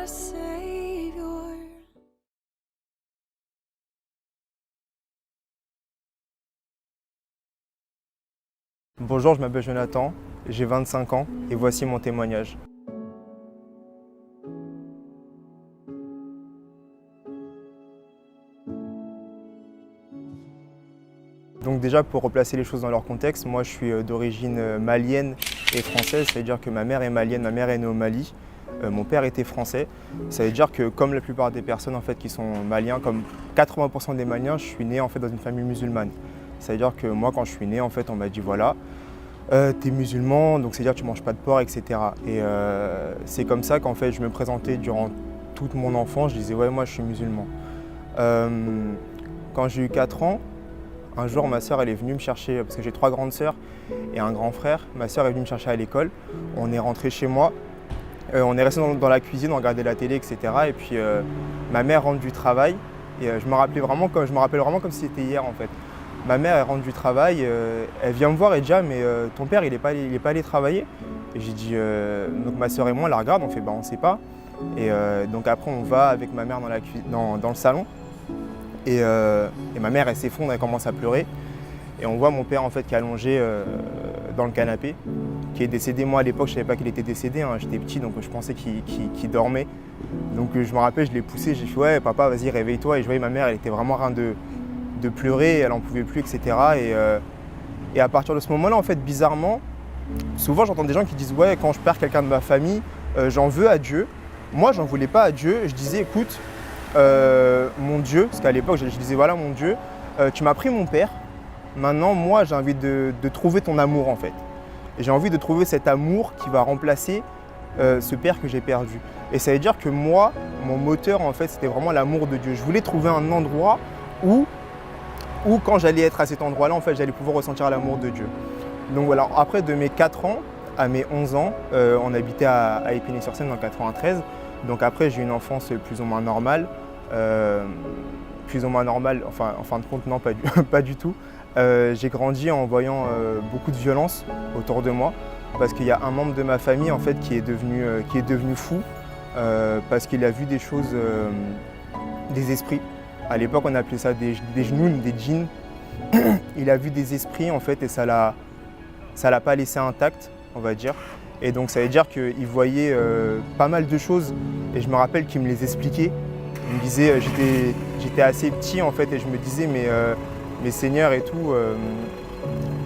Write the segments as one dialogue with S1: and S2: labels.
S1: savior.
S2: Bonjour, je m'appelle Jonathan, j'ai 25 ans et voici mon témoignage. Donc déjà, pour replacer les choses dans leur contexte, moi je suis d'origine malienne et française, c'est-à-dire que ma mère est malienne, ma mère est née au Mali, mon père était français. Ça veut dire que comme la plupart des personnes en fait, qui sont maliens, comme 80% des Maliens, je suis né en fait, dans une famille musulmane. Ça veut dire que moi quand je suis né, en fait, on m'a dit voilà, t'es musulman, donc c'est-à-dire que tu manges pas de porc, etc. Et c'est comme ça qu'en fait je me présentais durant toute mon enfance, je disais ouais moi je suis musulman. Quand j'ai eu 4 ans, un jour, ma sœur elle est venue me chercher, parce que j'ai 3 grandes sœurs et un grand frère. Ma sœur est venue me chercher à l'école. On est rentré chez moi. On est resté dans la cuisine, on regardait la télé, etc. Et puis ma mère rentre du travail. Et je me rappelle vraiment comme si c'était hier en fait. Ma mère elle rentre du travail, elle vient me voir et dit ah, mais ton père il est pas allé travailler. Et j'ai dit donc ma sœur et moi on la regarde, on fait bah on sait pas. Et donc après on va avec ma mère dans le salon. Et ma mère, elle s'effondre, elle commence à pleurer. Et on voit mon père en fait qui est allongé dans le canapé, qui est décédé. Moi à l'époque, je ne savais pas qu'il était décédé, hein. J'étais petit donc je pensais qu'il dormait. Donc je me rappelle, je l'ai poussé, j'ai fait ouais papa vas-y réveille-toi. Et je voyais ma mère, elle était vraiment en train de pleurer, elle n'en pouvait plus, etc. Et à partir de ce moment-là, en fait, bizarrement, souvent j'entends des gens qui disent ouais quand je perds quelqu'un de ma famille, j'en veux à Dieu. Moi j'en voulais pas à Dieu, je disais écoute, mon Dieu, parce qu'à l'époque je disais voilà mon Dieu, tu m'as pris mon père, maintenant moi j'ai envie de trouver ton amour en fait. Et j'ai envie de trouver cet amour qui va remplacer ce père que j'ai perdu. Et ça veut dire que moi, mon moteur en fait c'était vraiment l'amour de Dieu. Je voulais trouver un endroit où quand j'allais être à cet endroit-là en fait j'allais pouvoir ressentir l'amour de Dieu. Donc voilà, après de mes 4 ans à mes 11 ans, on habitait à Épinay-sur-Seine dans le 93. Donc après j'ai eu une enfance plus ou moins normale. Enfin en fin de compte non pas du tout. J'ai grandi en voyant beaucoup de violence autour de moi parce qu'il y a un membre de ma famille en fait qui est devenu fou parce qu'il a vu des choses, des esprits. À l'époque on appelait ça des genoux, des djinns. Il a vu des esprits en fait et ça l'a pas laissé intact, on va dire. Et donc ça veut dire qu'il voyait pas mal de choses et je me rappelle qu'il me les expliquait. Il me disait, j'étais assez petit en fait et je me disais mais Seigneur et tout.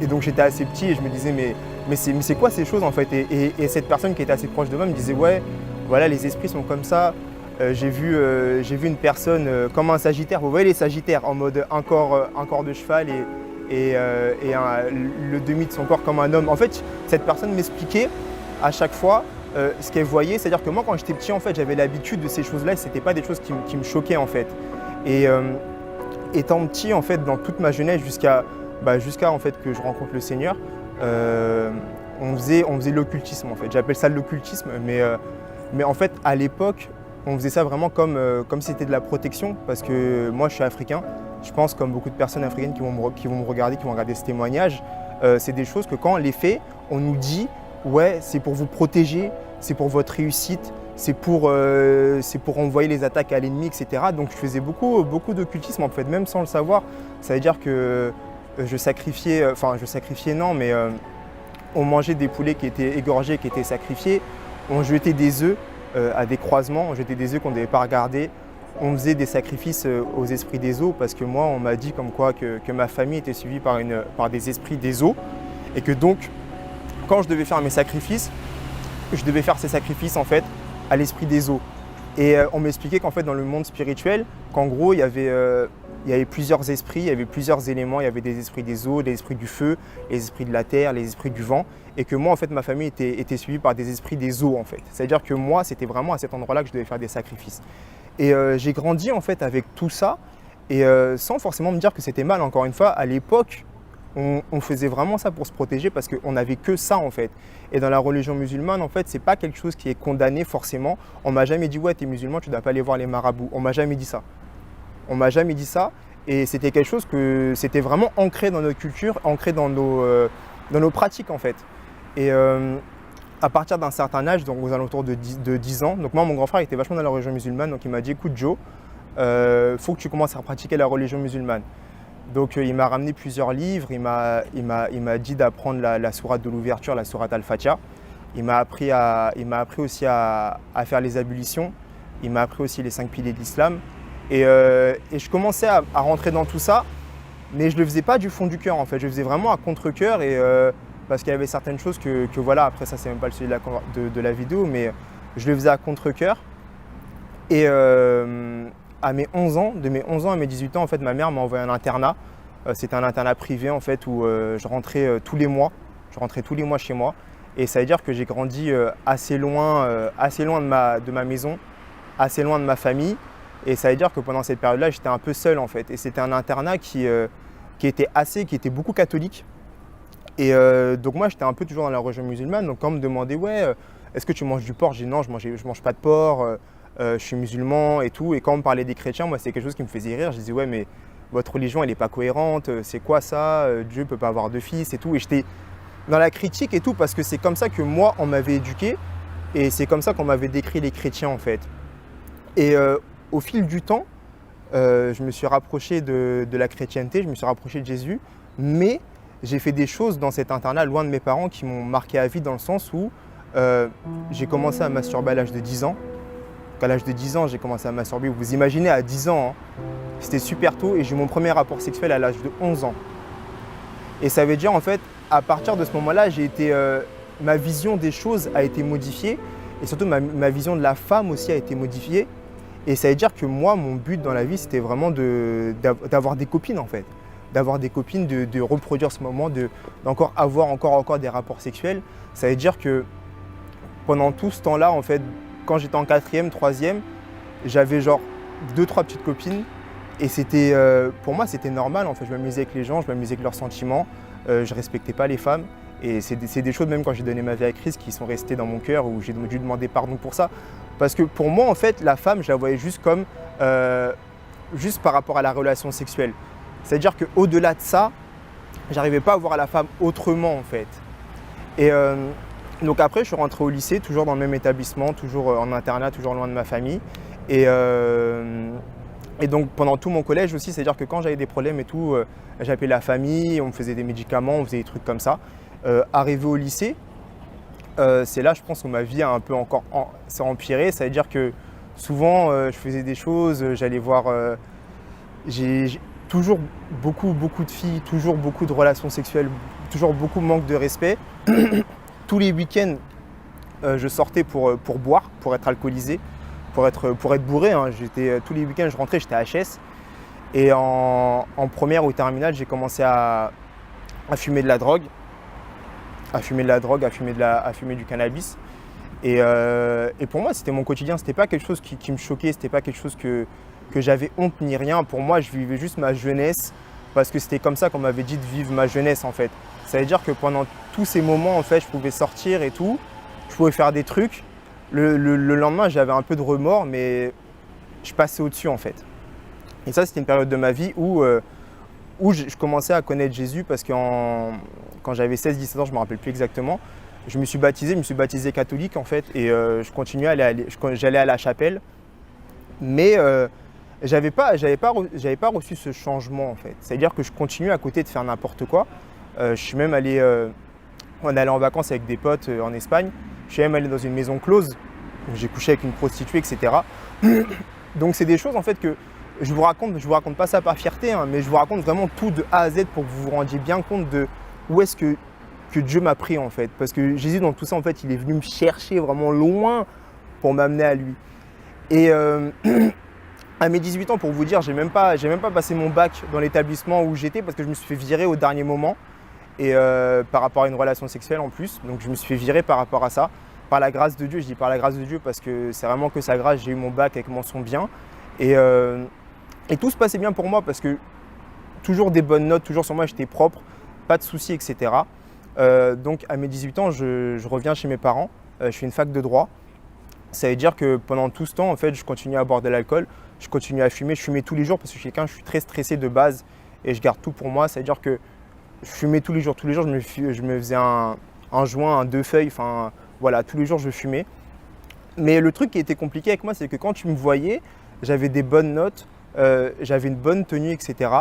S2: Et donc j'étais assez petit et je me disais mais c'est quoi ces choses en fait et cette personne qui était assez proche de moi me disait ouais voilà les esprits sont comme ça. J'ai vu une personne comme un sagittaire, vous voyez les sagittaires en mode un corps de cheval et le demi de son corps comme un homme. En fait cette personne m'expliquait à chaque fois ce qu'elle voyait, c'est-à-dire que moi quand j'étais petit en fait j'avais l'habitude de ces choses-là et c'était pas des choses qui me choquaient en fait. Et étant petit en fait dans toute ma jeunesse jusqu'à en fait que je rencontre le Seigneur, on faisait l'occultisme en fait. J'appelle ça l'occultisme, mais en fait à l'époque on faisait ça vraiment comme si c'était de la protection parce que moi je suis africain. Je pense comme beaucoup de personnes africaines qui vont me regarder, qui vont regarder ce témoignage, c'est des choses que quand on les fait, on nous dit ouais, c'est pour vous protéger, c'est pour votre réussite, c'est pour envoyer les attaques à l'ennemi, etc. Donc je faisais beaucoup d'occultisme en fait, même sans le savoir. Ça veut dire que je sacrifiais non, mais on mangeait des poulets qui étaient égorgés, qui étaient sacrifiés. On jetait des œufs à des croisements, on jetait des œufs qu'on ne devait pas regarder. On faisait des sacrifices aux esprits des eaux parce que moi, on m'a dit comme quoi que ma famille était suivie par des esprits des eaux et que donc, quand je devais faire mes sacrifices, je devais faire ces sacrifices en fait à l'esprit des eaux. Et on m'expliquait qu'en fait dans le monde spirituel, qu'en gros il y avait plusieurs esprits, il y avait plusieurs éléments, il y avait des esprits des eaux, des esprits du feu, les esprits de la terre, les esprits du vent, et que moi en fait ma famille était suivie par des esprits des eaux en fait. C'est-à-dire que moi c'était vraiment à cet endroit-là que je devais faire des sacrifices. Et j'ai grandi en fait avec tout ça et sans forcément me dire que c'était mal. Encore une fois, à l'époque, on faisait vraiment ça pour se protéger parce qu'on n'avait que ça en fait. Et dans la religion musulmane, en fait, c'est pas quelque chose qui est condamné forcément. On m'a jamais dit ouais, t'es musulman, tu dois pas aller voir les marabouts. On m'a jamais dit ça. On m'a jamais dit ça. Et c'était quelque chose que c'était vraiment ancré dans notre culture, ancré dans nos pratiques en fait. Et à partir d'un certain âge, donc aux alentours de 10 ans, donc moi mon grand frère était vachement dans la religion musulmane, donc il m'a dit écoute Joe, faut que tu commences à pratiquer la religion musulmane. Donc il m'a ramené plusieurs livres, il m'a dit d'apprendre la sourate de l'ouverture, la sourate Al-Fatiha. Il m'a appris aussi à faire les ablutions, il m'a appris aussi les 5 piliers de l'islam. Et je commençais à rentrer dans tout ça, mais je ne le faisais pas du fond du cœur en fait, je le faisais vraiment à contre-cœur parce qu'il y avait certaines choses que voilà, après ça c'est même pas le sujet de la vidéo, mais je le faisais à contre-cœur. Et à mes 11 ans, de mes 11 ans à mes 18 ans, en fait, ma mère m'a envoyé un internat. C'était un internat privé en fait où je rentrais tous les mois. Je rentrais tous les mois chez moi. Et ça veut dire que j'ai grandi assez loin de ma maison, assez loin de ma famille. Et ça veut dire que pendant cette période-là, j'étais un peu seul en fait. Et c'était un internat qui était beaucoup catholique. Et donc moi, j'étais un peu toujours dans la religion musulmane. Donc quand on me demandait, ouais, est-ce que tu manges du porc? J'ai dit non, je mange pas de porc, je suis musulman et tout. Et quand on me parlait des chrétiens, moi, c'était quelque chose qui me faisait rire. Je disais, ouais, mais votre religion, elle n'est pas cohérente, c'est quoi ça? Dieu ne peut pas avoir de fils et tout. Et j'étais dans la critique et tout, parce que c'est comme ça que moi, on m'avait éduqué. Et c'est comme ça qu'on m'avait décrit les chrétiens, en fait. Et au fil du temps, je me suis rapproché de la chrétienté, je me suis rapproché de Jésus. Mais j'ai fait des choses dans cet internat, loin de mes parents, qui m'ont marqué à vie dans le sens où j'ai commencé à masturber à l'âge de 10 ans. Donc à l'âge de 10 ans, j'ai commencé à masturber. Vous imaginez, à 10 ans, hein, c'était super tôt et j'ai eu mon premier rapport sexuel à l'âge de 11 ans. Et ça veut dire, en fait, à partir de ce moment-là, ma vision des choses a été modifiée et surtout ma vision de la femme aussi a été modifiée. Et ça veut dire que moi, mon but dans la vie, c'était vraiment d'avoir des copines, en fait. D'avoir des copines, de reproduire ce moment, d'avoir encore des rapports sexuels. Ça veut dire que pendant tout ce temps-là, en fait, quand j'étais en 4e, 3e, j'avais genre 2-3 petites copines. Et pour moi, c'était normal. En fait, je m'amusais avec les gens, je m'amusais avec leurs sentiments. Je ne respectais pas les femmes. Et c'est des choses, même quand j'ai donné ma vie à Christ, qui sont restées dans mon cœur, où j'ai dû demander pardon pour ça. Parce que pour moi, en fait, la femme, je la voyais juste comme, juste par rapport à la relation sexuelle. C'est-à-dire qu'au-delà de ça, j'arrivais pas à voir la femme autrement, en fait. Et donc après, je suis rentré au lycée, toujours dans le même établissement, toujours en internat, toujours loin de ma famille. Et donc pendant tout mon collège aussi, c'est-à-dire que quand j'avais des problèmes et tout, j'appelais la famille, on me faisait des médicaments, on faisait des trucs comme ça. Arrivé au lycée, c'est là, je pense, que ma vie a un peu encore s'est empirée. Ça veut dire que souvent, je faisais des choses, j'allais voir... j'ai toujours beaucoup de filles, toujours beaucoup de relations sexuelles, toujours beaucoup de manque de respect. Tous les week-ends, je sortais pour boire, pour être alcoolisé, pour être bourré. Hein. Tous les week-ends, je rentrais, j'étais HS. Et en première ou terminale, j'ai commencé à fumer de la drogue, à fumer du cannabis. Et pour moi, c'était mon quotidien. C'était pas quelque chose qui me choquait, c'était pas quelque chose que j'avais honte ni rien. Pour moi, je vivais juste ma jeunesse parce que c'était comme ça qu'on m'avait dit de vivre ma jeunesse, en fait. Ça veut dire que pendant tous ces moments, en fait, je pouvais sortir et tout, je pouvais faire des trucs. Le lendemain, j'avais un peu de remords, mais je passais au-dessus, en fait. Et ça, c'était une période de ma vie où je commençais à connaître Jésus parce que quand j'avais 16-17 ans, je ne me rappelle plus exactement, je me suis baptisé catholique, en fait, et j'allais à la chapelle. Mais j'avais pas reçu ce changement, en fait. C'est-à-dire que je continuais à côté de faire n'importe quoi. Je suis même allé, on allait en vacances avec des potes en Espagne. Je suis même allé dans une maison close où j'ai couché avec une prostituée, etc. Donc c'est des choses, en fait, que je vous raconte pas ça par fierté, hein, mais je vous raconte vraiment tout de A à Z pour que vous vous rendiez bien compte de où est-ce que Dieu m'a pris, en fait. Parce que Jésus, dans tout ça, en fait, il est venu me chercher vraiment loin pour m'amener à lui. Et à mes 18 ans, pour vous dire, j'ai même pas passé mon bac dans l'établissement où j'étais parce que je me suis fait virer au dernier moment et par rapport à une relation sexuelle en plus. Donc je me suis fait virer par rapport à ça. Par la grâce de Dieu, je dis par la grâce de Dieu parce que c'est vraiment que sa grâce, j'ai eu mon bac avec mention bien. Et tout se passait bien pour moi parce que toujours des bonnes notes, toujours sur moi, j'étais propre, pas de soucis, etc. Donc à mes 18 ans, je reviens chez mes parents, je fais une fac de droit. Ça veut dire que pendant tout ce temps, en fait, je continue à boire de l'alcool, je continue à fumer. Je fumais tous les jours parce que je suis très stressé de base et je garde tout pour moi. Ça veut dire que je fumais tous les jours. Tous les jours, je me faisais un joint, 2 feuilles, enfin Voilà, tous les jours, je fumais. Mais le truc qui était compliqué avec moi, c'est que quand tu me voyais, j'avais des bonnes notes, j'avais une bonne tenue, etc.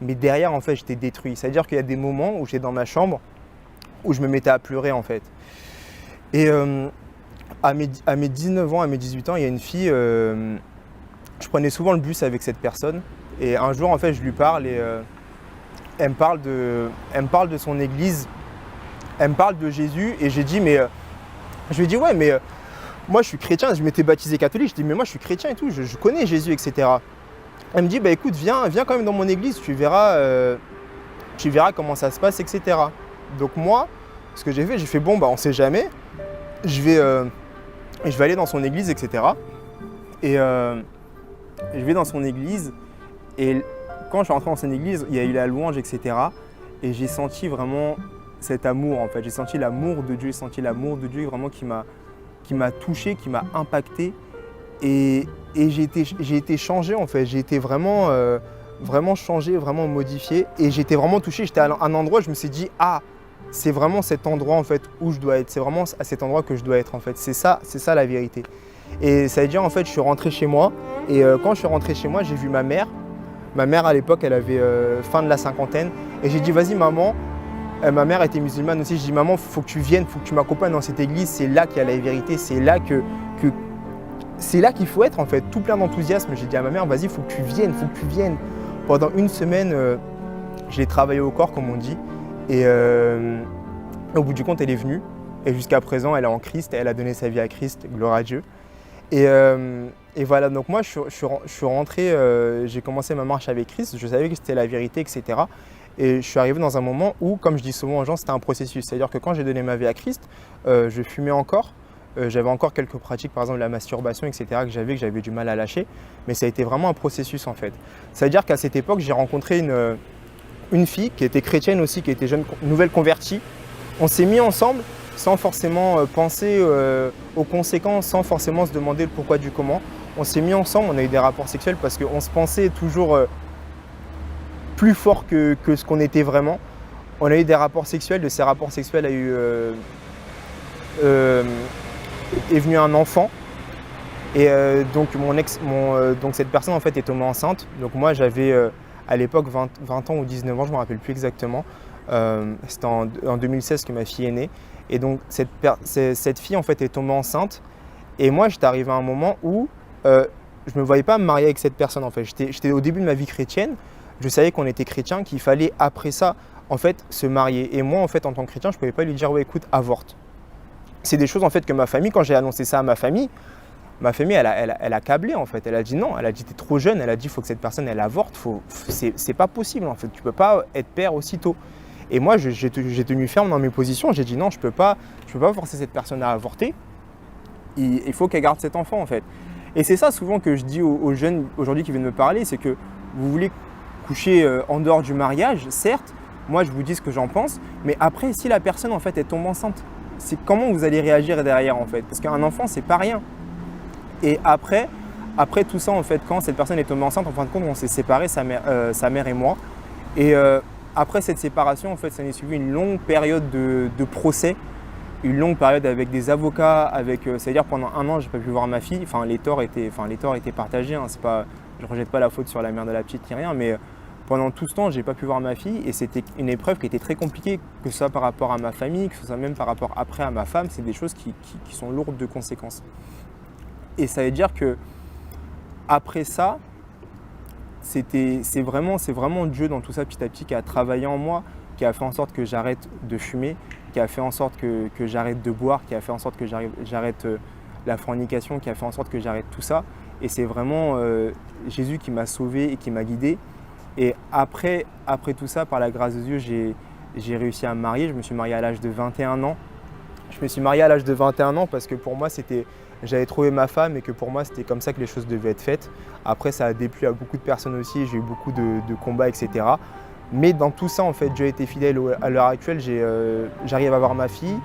S2: Mais derrière, en fait, j'étais détruit. C'est-à-dire qu'il y a des moments où j'étais dans ma chambre, où je me mettais à pleurer, en fait. Et à mes 19 ans, à mes 18 ans, il y a une fille, je prenais souvent le bus avec cette personne. Et un jour, en fait, je lui parle et elle me parle de son église, elle me parle de Jésus. Et j'ai dit, je lui ai dit, ouais, mais moi, je suis chrétien, je m'étais baptisé catholique. Je dis, mais moi, je suis chrétien et tout, je connais Jésus, etc. Elle me dit, bah écoute, viens quand même dans mon église, tu verras comment ça se passe, etc. Donc moi, ce que j'ai fait, bon, bah on sait jamais, je vais aller dans son église, etc. Et je vais dans son église, et quand je suis rentré dans son église, il y a eu la louange, etc. Et j'ai senti vraiment cet amour, en fait. J'ai senti l'amour de Dieu, vraiment qui m'a touché, qui m'a impacté. Et j'ai été changé, en fait. J'ai été vraiment changé, vraiment modifié. Et j'étais vraiment touché. J'étais à un endroit, je me suis dit, ah, c'est vraiment cet endroit, en fait, où je dois être. C'est vraiment à cet endroit que je dois être, en fait. C'est ça la vérité. Et ça veut dire, en fait, je suis rentré chez moi. Et quand je suis rentré chez moi, j'ai vu ma mère. Ma mère, à l'époque, elle avait fin de la cinquantaine. Et j'ai dit, vas-y, maman. Ma mère était musulmane aussi. Je dis, maman, il faut que tu viennes, il faut que tu m'accompagnes dans cette église. C'est là qu'il y a la vérité. C'est là qu'il faut être, en fait, tout plein d'enthousiasme. J'ai dit à ma mère, vas-y, il faut que tu viennes. Pendant une semaine, je l'ai travaillé au corps, comme on dit. Et au bout du compte, elle est venue. Et jusqu'à présent, elle est en Christ. Elle a donné sa vie à Christ, gloire à Dieu. Et voilà, donc moi, je suis rentré, j'ai commencé ma marche avec Christ. Je savais que c'était la vérité, etc. Et je suis arrivé dans un moment où, comme je dis souvent aux gens, c'était un processus. C'est-à-dire que quand j'ai donné ma vie à Christ, je fumais encore. J'avais encore quelques pratiques, par exemple la masturbation, etc., que j'avais du mal à lâcher. Mais ça a été vraiment un processus, en fait. C'est-à-dire qu'à cette époque, j'ai rencontré une fille qui était chrétienne aussi, qui était jeune, nouvelle convertie. On s'est mis ensemble sans forcément penser aux conséquences, sans forcément se demander le pourquoi du comment. On s'est mis ensemble, on a eu des rapports sexuels parce qu'on se pensait toujours plus fort que ce qu'on était vraiment. On a eu des rapports sexuels, de ces rapports sexuels est venu un enfant. Et donc cette personne, en fait, est tombée enceinte. Donc moi, j'avais à l'époque 20 ans ou 19 ans, je ne me rappelle plus exactement. C'était en 2016 que ma fille est née. Et donc cette fille, en fait, est tombée enceinte. Et moi, j'étais arrivé à un moment où je ne me voyais pas me marier avec cette personne, en fait. J'étais au début de ma vie chrétienne. Je savais qu'on était chrétien, qu'il fallait après ça, en fait, se marier. Et moi, en fait, en tant que chrétien, je ne pouvais pas lui dire, ouais, écoute, avorte. C'est des choses, en fait, que ma famille, quand j'ai annoncé ça à ma famille, elle a câblé, en fait. Elle a dit non, elle a dit, t'es trop jeune. Elle a dit, il faut que cette personne, elle avorte. C'est pas possible, en fait. Tu ne peux pas être père aussitôt. Et moi, j'ai tenu ferme dans mes positions. J'ai dit non, je peux pas forcer cette personne à avorter. Il faut qu'elle garde cet enfant, en fait. Et c'est ça, souvent, que je dis aux jeunes aujourd'hui qui viennent me parler, c'est que vous voulez coucher en dehors du mariage, certes. Moi, je vous dis ce que j'en pense. Mais après, si la personne, en fait, elle tombe enceinte, c'est comment vous allez réagir derrière, en fait. Parce qu'un enfant, c'est pas rien. Et après tout ça, en fait, quand cette personne est tombée enceinte, en fin de compte, on s'est séparés, sa mère et moi. Et après cette séparation, en fait, ça a suivi une longue période de procès, une longue période avec des avocats, c'est-à-dire pendant 1 an, j'ai pas pu voir ma fille. Enfin, les torts étaient partagés. Hein. Je ne rejette pas la faute sur la mère de la petite ni rien, mais pendant tout ce temps, j'ai pas pu voir ma fille et c'était une épreuve qui était très compliquée, que ce soit par rapport à ma famille, que ce soit même par rapport après à ma femme. C'est des choses qui sont lourdes de conséquences. Et ça veut dire que après ça, c'est vraiment Dieu dans tout ça petit à petit qui a travaillé en moi, qui a fait en sorte que j'arrête de fumer, qui a fait en sorte que j'arrête de boire, qui a fait en sorte que j'arrête la fornication, qui a fait en sorte que j'arrête tout ça. Et c'est vraiment Jésus qui m'a sauvé et qui m'a guidé. Et après tout ça, par la grâce de Dieu, j'ai réussi à me marier. Je me suis marié à l'âge de 21 ans. Je me suis marié à l'âge de 21 ans parce que pour moi, j'avais trouvé ma femme et que pour moi, c'était comme ça que les choses devaient être faites. Après, ça a déplu à beaucoup de personnes aussi. J'ai eu beaucoup de combats, etc. Mais dans tout ça, en fait, Dieu a été fidèle. À l'heure actuelle, j'arrive à avoir ma fille.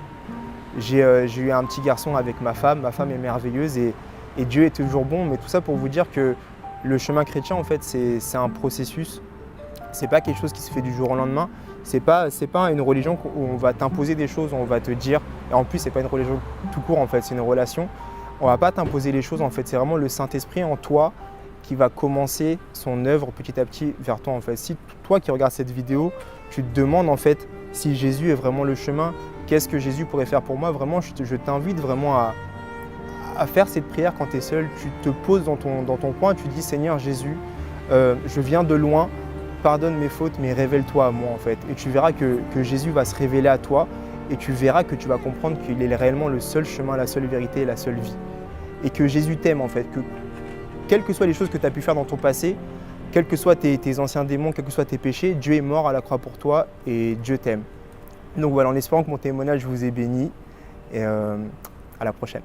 S2: J'ai eu un petit garçon avec ma femme. Ma femme est merveilleuse et Dieu est toujours bon. Mais tout ça pour vous dire que le chemin chrétien, en fait, c'est un processus. C'est pas quelque chose qui se fait du jour au lendemain. C'est pas une religion où on va t'imposer des choses, où on va te dire. Et en plus, c'est pas une religion tout court en fait, c'est une relation. On va pas t'imposer les choses en fait. C'est vraiment le Saint-Esprit en toi qui va commencer son œuvre petit à petit vers toi en fait. Si toi qui regardes cette vidéo, tu te demandes en fait si Jésus est vraiment le chemin, qu'est-ce que Jésus pourrait faire pour moi, vraiment, je t'invite vraiment à faire cette prière quand tu es seul. Tu te poses dans ton coin, tu dis Seigneur Jésus, je viens de loin, pardonne mes fautes, mais révèle-toi à moi en fait. Et tu verras que Jésus va se révéler à toi et tu verras que tu vas comprendre qu'il est réellement le seul chemin, la seule vérité et la seule vie. Et que Jésus t'aime en fait, que quelles que soient les choses que tu as pu faire dans ton passé, quels que soient tes anciens démons, quels que soient tes péchés, Dieu est mort à la croix pour toi et Dieu t'aime. Donc voilà, en espérant que mon témoignage vous ait béni et à la prochaine.